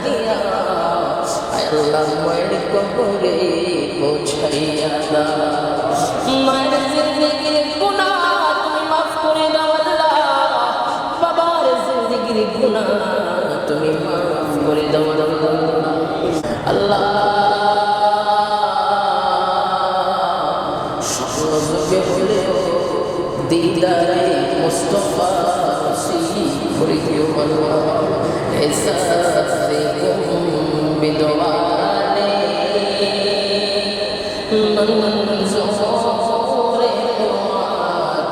দিয়া আল্লাহ মায়ের কবরে পৌঁছাইয়া দাও। মায়ের জিন্দেগির গুনাহ তুমি মাফ করে দাও আল্লাহ, বাবার জিন্দেগির গুনাহ তুমি মাফ করে দাও আল্লাহ। স্বপ্নযোগে হলেও দিদারে মুস্তফা করে দিও আল্লাহ। এসাসে বিদওয়ানে मंजूर दुआ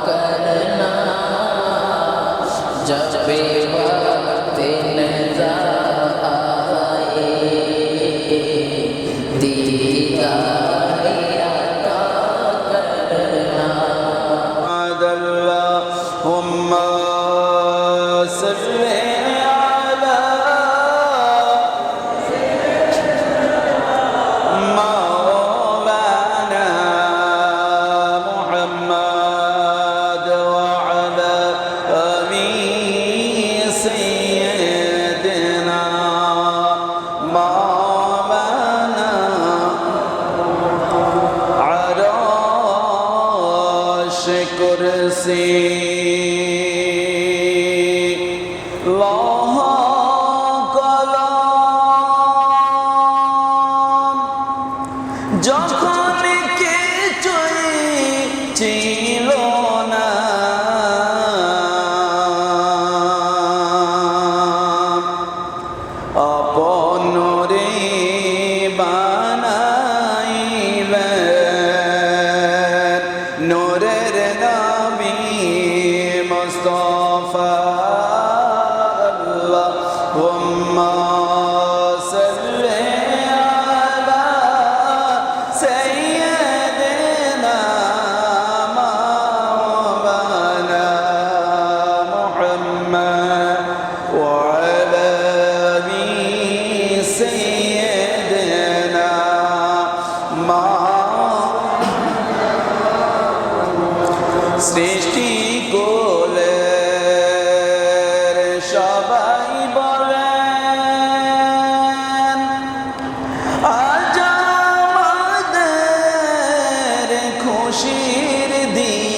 करना जब वक्त नज़ा आए दीदार अता करना। अल्लाहुम्मा सल्ली कुर्सी लौह कलम যখন কিছুই ছিল না আপন রে বানাইলেন নূরের मुस्तफा। अल्लाहुम्मा सल्ली अला सय्यिदिना मौलाना मुहम्मद व अला आलि सय्यिदिना सृष्टि সবাই বলেন আজ আমাদের খুশির দিন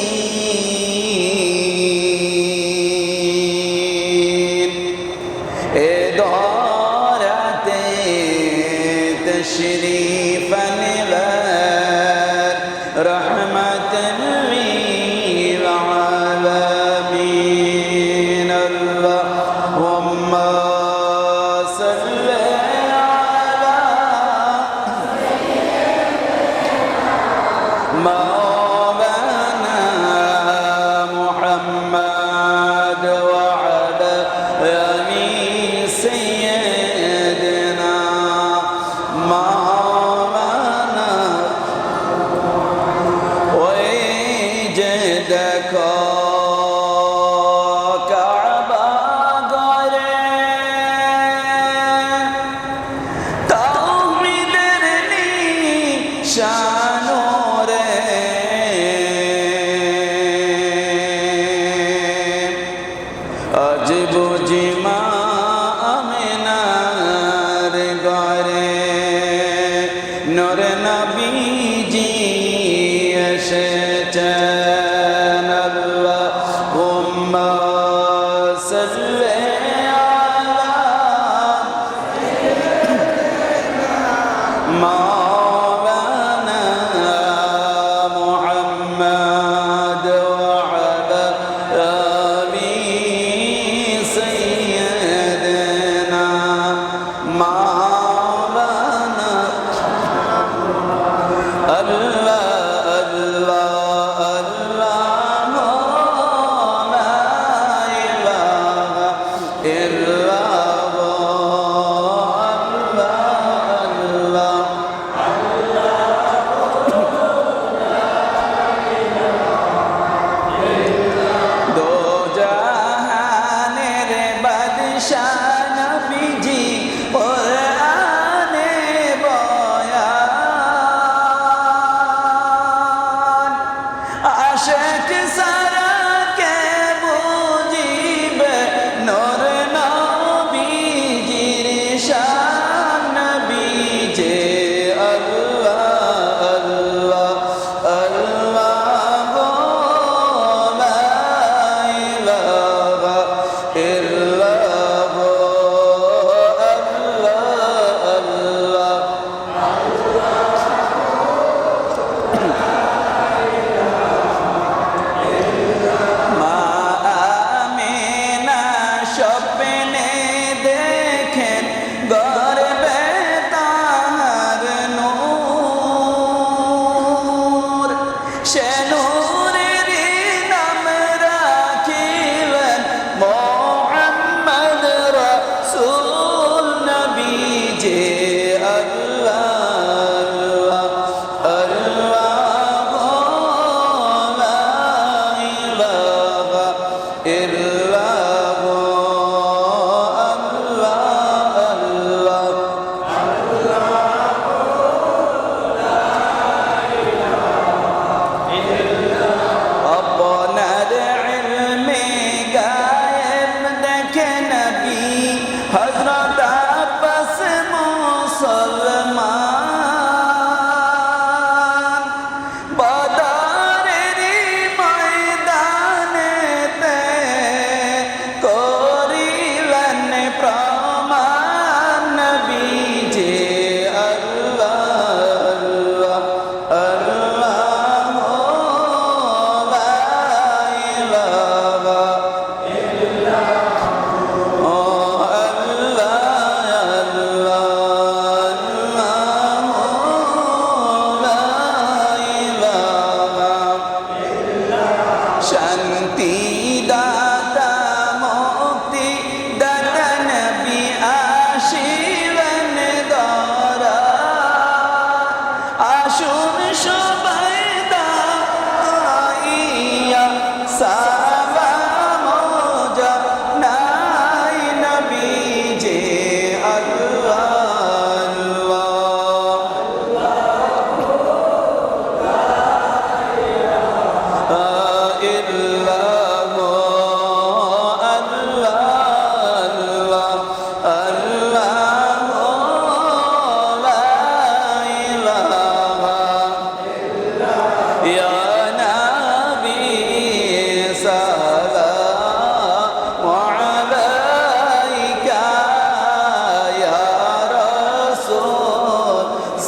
এ দরাতে তশরীফ আনলেন রহমতাল লিল আলামিন। مولانا محمد وعلى آل سيدنا مولانا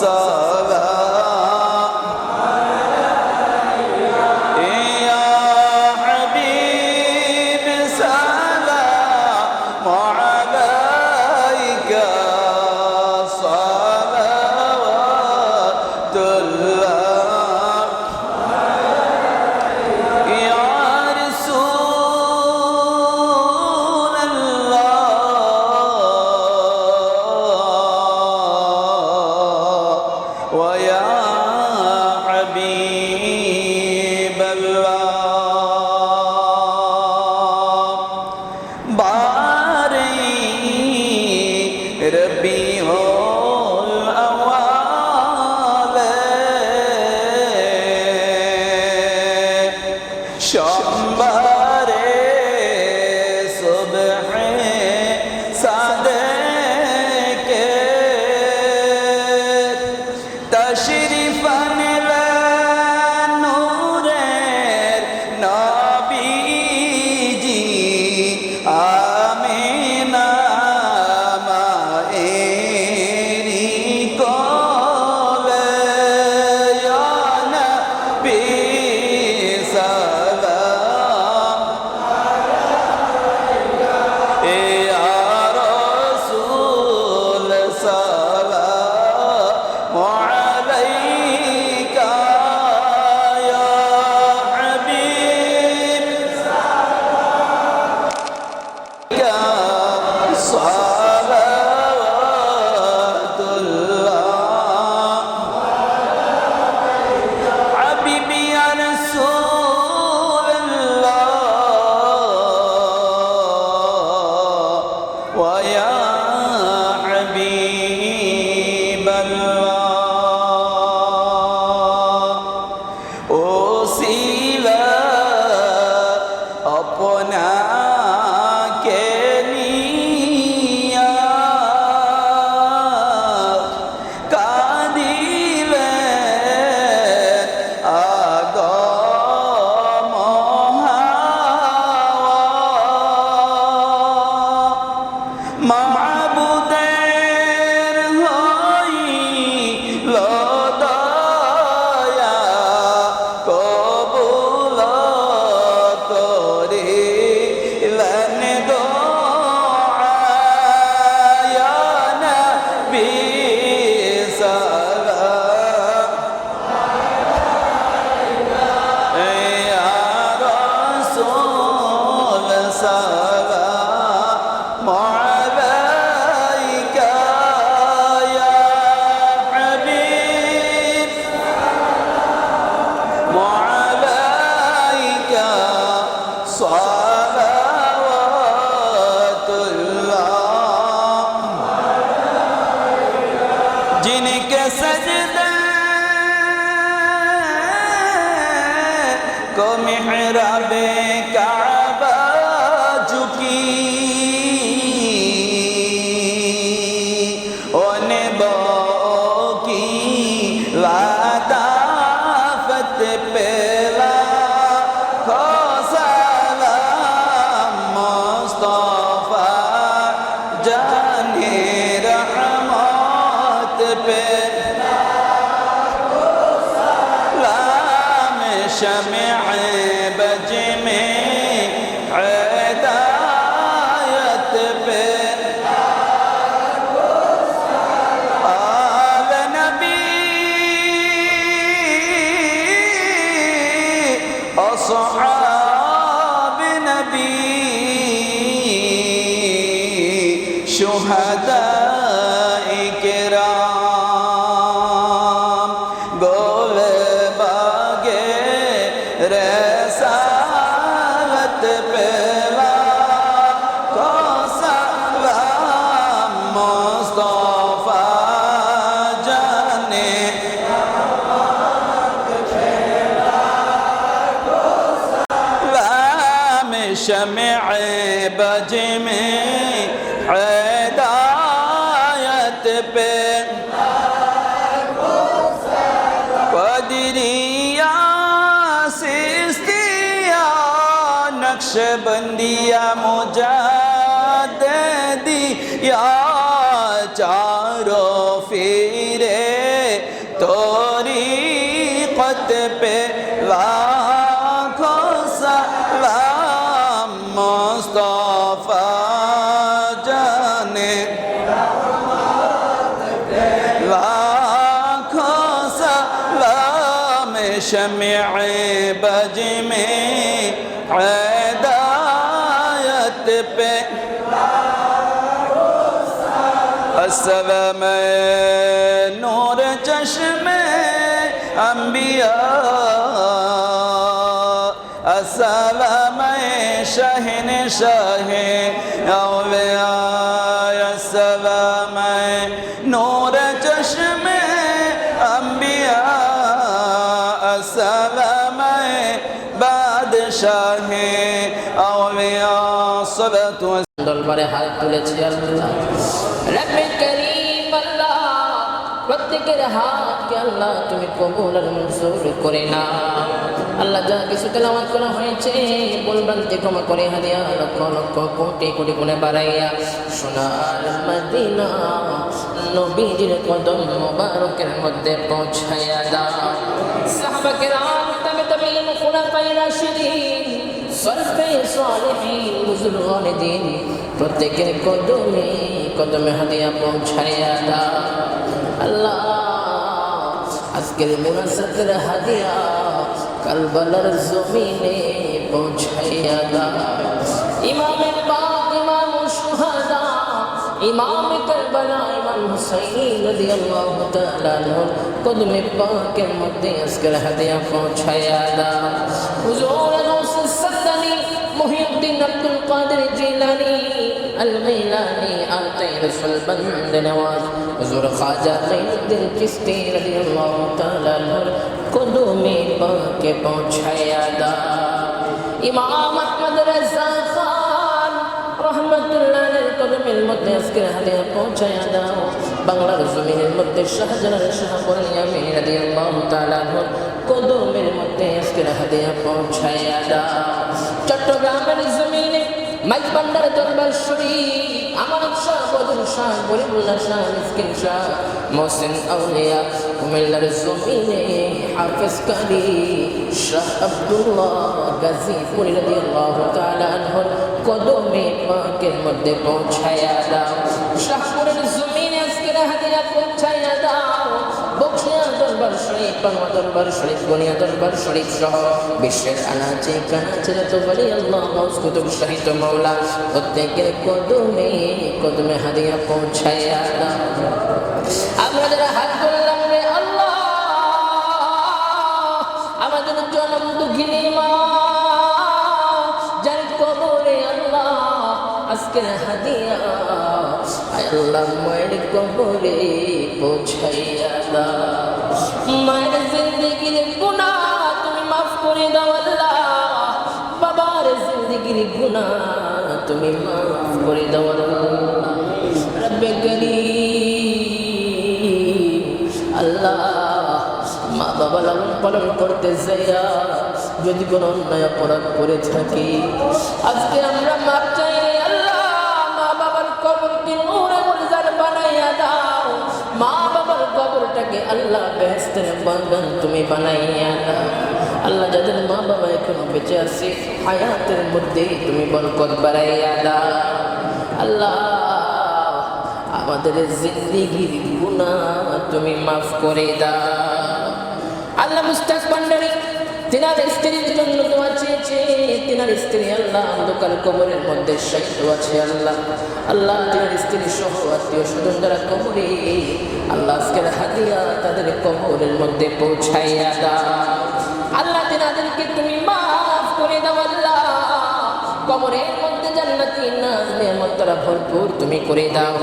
والسلام يا حبيب سلام عليك صلوات الله يا رسول الله ويا حبيب الله باري ربيع الأول شمباري صبح صادق تشريفا لنور نبيجي آمنا مائري قول يا نبي سلام يا رسول سلام عليك يا حبيب صلوات الله حبيبي يا رسول الله ويا حبيب الله ওসিলা আপনাকে নিয়া কাঁদিলে আগম হাওয়া মাবুদের হইল দয়া কবুল করিলেন দোয়া ইয়া নবী সালাম ইয়া রাসূল সালাম عليك يا حبيب وعليك صلوات الله जिनके सजदे को मिहराबे काबा झुकी ओने की लाताफत पेला खो सलाम मुस्तफा जाने रहमत पे लाम शम्अ बज में हिदायत पे आल नबी असहाब नबी शुहदा इकराम गोल बागे रसालत पेला को सलाम मुस्तफा जाने शम्अ बज में हिदायत पे कदरिया सिस्तिया नक्शबंदिया मुजाद्दिया चारों फिरे लाखों सलाम मुस्तफा जाने लाखों सलाम शम्ए बज में हिदायत पे अस्सलाम नूर चश्मे अंबिया अस्सलाम शहन शाहे औलिया अस्सलाम नूर चश्मे अंबिया अस्सलाम बादशाहे औलिया सल्लतु দরবারে হাত তুলেছি আল্লাহ রব্বে করিম আল্লাহ প্রত্যেকের হাতকে আল্লাহ তুমি কবুল আর মঞ্জুর করে না আল্লাহ যা কিছু তেলাওয়াত করা হয়েছে ভুলভ্রান্তি ক্ষমা করে হাদিয়া লক্ষ লক্ষ কোটি কোটি গুণে বাড়াইয়া সোনার মদিনা নবীজির কদম মোবারকের মধ্যে পৌঁছাইয়া দাও সাহাবা কেরাম তাবেঈন খুলাফায়ে রাশিদিন সলফে সালেহিন বুজুর্গানে দিন প্রত্যেকের কদমে কদমে হাদিয়া পৌঁছাইয়া দাও আল্লাহ আজকের মুনাসাতের হাদিয়া কারবালার জমিনে পৌঁছাইয়া দাও ইমামে পাক ইমাম শুহাদা ইমাম কারবালা ইমাম হুসাইন রাদিয়াল্লাহু তাআলা আনহু কদমে পাকের মধ্যে আজকের হাদিয়া পৌঁছাইয়া দাও হুজুর গাউস সাদানি মুহিউদ্দিন আব্দুল কাদের জিলানী الغيلاني آتي رسول بند نواز حضور خواجہ غیرالدین چشتی رضی اللہ تعالی عنہ قدومی پاک پہنچایا دا امام احمد رضا خان রহমতুল্লাহ আলাইহির কদমের মধ্যে আজকের হাদিয়া পৌঁছায়া দাও বাংলার জমিনের মধ্যে শাহজালাল শাহ বলিয়ামি রাদিয়াল্লাহু তাআলা আনহু কদমের মধ্যে আজকের হাদিয়া পৌঁছায়া দাও চট্টগ্রামের জমিনে মাইক ভান্ডার দরবার শরীফ আমানত শাহ বদর শাহ গরিবুল্লাহ শাহ মিসকিন শাহ মোহসিন আউলিয়া কুমিল্লার জমিনে হাফেজ কারি শাহ আব্দুল্লাহ গাজীপুর রাদিয়াল্লাহু তাআলা আনহু কদমে পাকের মধ্যে পৌঁছায়া দাও শাহপুরের জমিনে আজকের হাদিয়া পৌঁছায়া দাও বকশিয়া দরবার শরীফ পানোয়া দরবার শরীফ গনিয়া দরবার শরীফ সহ বিশ্বের আনাচে কানাচে যত বলি আল্লাহ গাউস কুতুব শহীদ মাওলা প্রত্যেকের কদমে কদমে হাদিয়া পৌঁছায়া দাও আমরা যারা হাত তুললাম রে আল্লাহ আমাদের জনম দুঃখিনী মা যার কবরে আল্লাহ আজকের হাদিয়া আল্লাহ মায়ের কবরে পৌঁছাইয়া দাও মায়ের জিন্দেগির গুনাহ তুমি মাফ করে দাও আল্লাহ বাবার জিন্দেগির গুনাহ তুমি মাফ করে দাও আল্লাহ রব্বে করিম আল্লাহ মা বাবা লালন পালন করতে যাইয়া যদি কোনো অন্যায় অপরাধ করে থাকি আজকে আমরা মাপ চাই আল্লাহ মা বাবার কবরকে নূরে মুজার বানাইয়া দাও মা বাবার কবরটাকে আল্লাহ বেহেশতের বাগান তুমি বানাইয়া দাও আল্লাহ যাদের মা বাবা এখনো বেঁচে আছে হায়াতের মধ্যে তুমি বরকত বাড়াইয়া দাও আল্লাহ আমাদের জিন্দেগির গুনাহ তুমি মাফ করে দাও আল্লাহ মুস্তাক ভান্ডারী তিনার স্ত্রীর জন্য দোয়া চেয়েছে তিনার স্ত্রী আল্লাহ অন্ধকার কবরের মধ্যে শহীদ আছে আল্লাহ আল্লাহ তিনার স্ত্রী সহ আত্মীয় স্বজন যারা কবরে আল্লাহ আজকের হাদিয়া তাদের কবরের মধ্যে পৌঁছাইয়া দাও আল্লাহ তিনাদেরকে তুমি মাফ করে দাও আল্লাহ কবরের মধ্যে জান্নাতি নাজ নেয়ামত দ্বারা ভরপুর তুমি করে দাও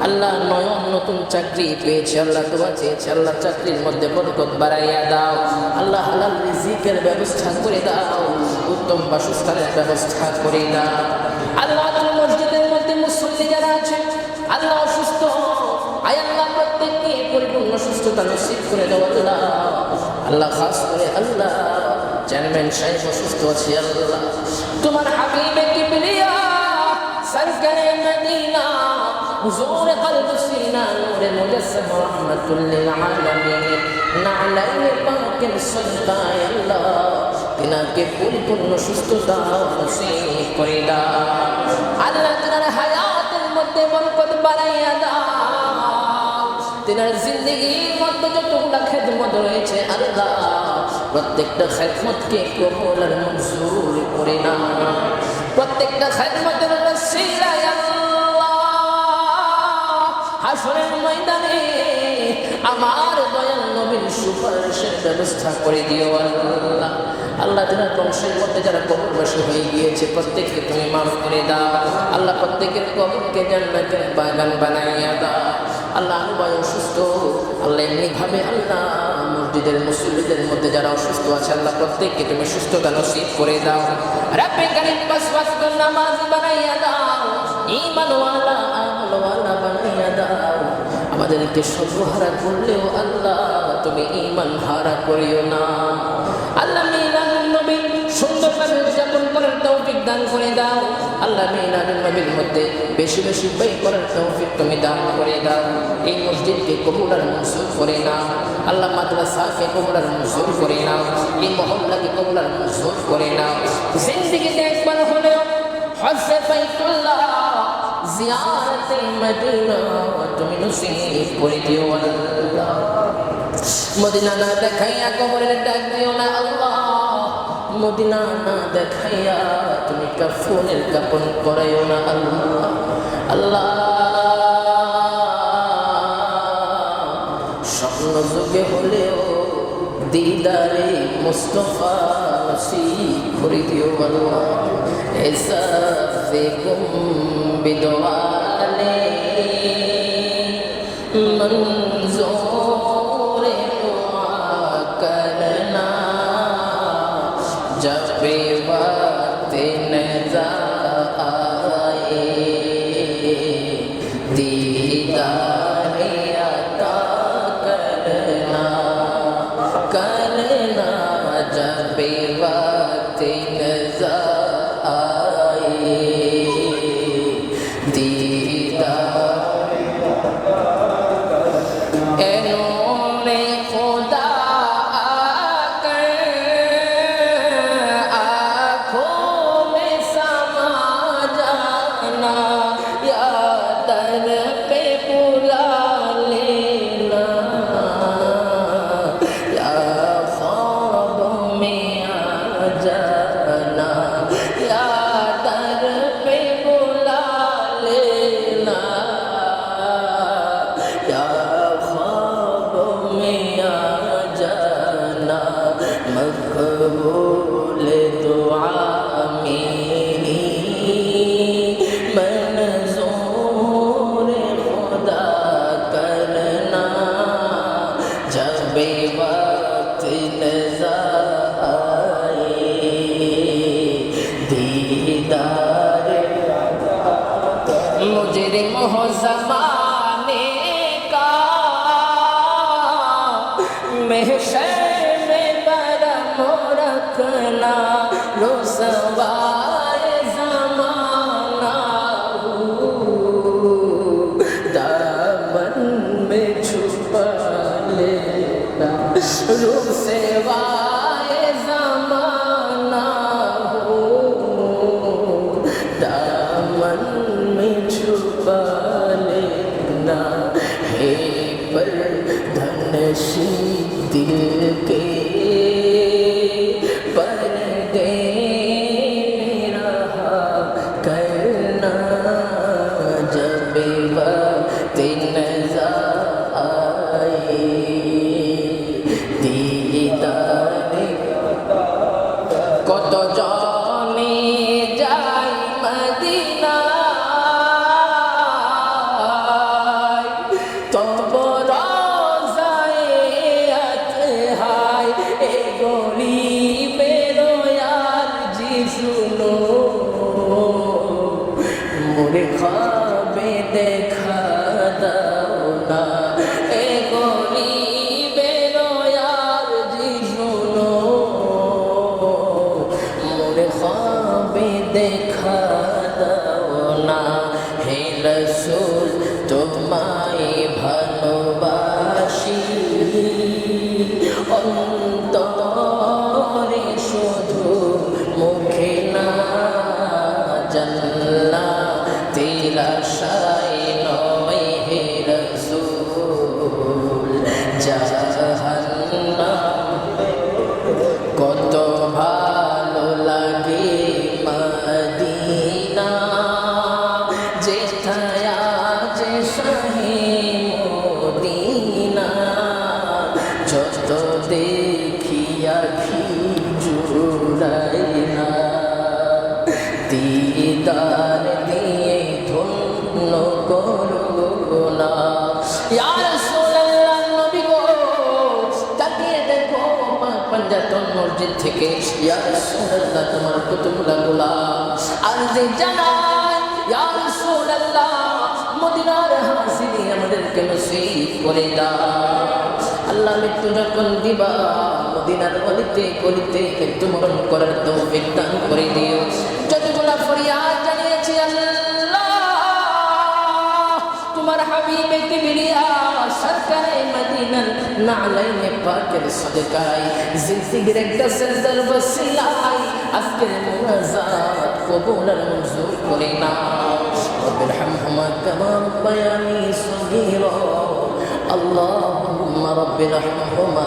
আল্লাহ নয়ন নতুন চাকরি পেয়েছে আল্লাহ দোয়া চেয়েছে আল্লাহ চাকরির মধ্যে বরকত বাড়াইয়া দাও আল্লাহ হালাল রিজিকের ব্যবস্থা করে দাও উত্তম বাসস্থানের ব্যবস্থা করে দাও আল্লাহ তোমার মসজিদের মধ্যে মুসল্লি যারা আছে আল্লাহ অসুস্থ আয় আল্লাহ প্রত্যেককে পরিপূর্ণ সুস্থতা নসিব করে দাও আল্লাহ আল্লাহ খাস করে আল্লাহ চেয়ারম্যান সাহেব অসুস্থ আছে আল্লাহ তোমার হাবিবে কিবরিয়া সরকারে মদিনা হুজুর কলব সিনা নূরে মুজাসসাম রাহমাতুল লিল আলামিন নালাইন পাকের সদকায় আল্লাহ তিনাকে পরিপূর্ণ সুস্থতা নসিব করে দাও আল্লাহ তিনার হায়াতের মধ্যে বরকত বাড়াইয়া দাও তিনার জিন্দেগির মধ্যে যতগুলা খেদমত রয়েছে আল্লাহ প্রত্যেকটা খেদমতকে কবুল আর মঞ্জুর করে নাও প্রত্যেকটা খেদমতের ওসিলায় আল্লাহ হাসরের ময়দানে আমার দয়াল নবীর সুপারিশের ব্যবস্থা করে দিও আল্লাহ আল্লাহ যারা বংশের মধ্যে যারা কবরবাসী হয়ে গিয়েছে প্রত্যেককে তুমি মাফ করে দাও আল্লাহ প্রত্যেকের কবরকে জান্নাতের বাগান বানাইয়া দাও আল্লাহ আল্লাহ অসুস্থ আল্লাহ এমনিভাবে আল্লাহ মসজিদের মুসল্লিদের মধ্যে যারা অসুস্থ আছে আল্লাহ প্রত্যেককে তুমি সুস্থতা নসিব করে দাও রাব্বে কারীম পাঁচ ওয়াক্ত নামাজ বানাইয়া দাও ঈমানওয়ালা আমলওয়ালা বানাইয়া দাও আমাদেরকে সর্বহারা করলেও আল্লাহ তুমি ঈমান হারা করিও না আল্লাহ মিলাদুন নবী সুন্দরভাবে উদযাপন করার তৌফিক দান করে দাও আল্লাহ মিলাদুন নবীর মধ্যে বেশি বেশি ব্যয় করার তৌফিক তুমি দান করে দাও এই মসজিদকে কবুল আর মঞ্জুর করে নাও আল্লাহ মাদ্রাসাকে কবুল আর মঞ্জুর করে নাও এই মহল্লাকে কবুল আর মঞ্জুর করে নাও জিন্দেগিতে একবার হলেও হজ্জে বাইতুল্লাহ জিয়ারতে মদিনা তুমি নসিব করে দিও আল্লাহ মদিনা না দেখাইয়া কবরের ডাক দিও না আল্লাহ মদিনা না দেখাইয়া তুমি কাফনের কাপন করাইও না আল্লাহ আল্লাহ স্বপ্ন যুগে হলেও দিদারে মুস্তফা নসিব করে দিও আল্লাহ এসা ফিকুম বিদওয়ালে मंजूर दुआ करना जब वक्त नज़र आए दीदार अता करना करना जब वक्त नज़र आए दीदार मकबूल दुआ मेरी मंजूर खुदा करना जब वक्त नज़र आए दीदार मुजरिम हो ज़माने का महशर रखना रुसवाए ज़माना दामन में छुपा लेना रुसवाए ज़माना दामन में छुपा लेना है पर धनशी दिल के কত জনে যাই মদিনা তব রোজায়ে আতহাই ইয়া রাসূলুল্লাহ নবী গো তাকিয়ে দেখো পাঞ্জাতন মসজিদ থেকে ইয়া রাসূলুল্লাহ তোমার কতগুলা গোলাম আর যে জানাই ইয়া রাসূলুল্লাহ মদিনার হাসিনি আমাদেরকে নসিব করে দাও আল্লাহ মৃত্যু যখন দিবা মদিনার অলিতে গলিতে মৃত্যু মরণ করার তৌফিক দান করে দিও যতগুলা ফরিয়াদ জানিয়েছি আল্লাহ তোমার হাবিবে কিবরিয়া সরকারে মদিনার নালাইনে পাকের সদকায় জিন্দেগির একটা সেজদার ওসিলায় আজকের মুনাজাত কবুল আর মঞ্জুর করে নাও রব্বির হামহুমা কামা রব্বায়ানি সগীরা اللهم رب ارحمهما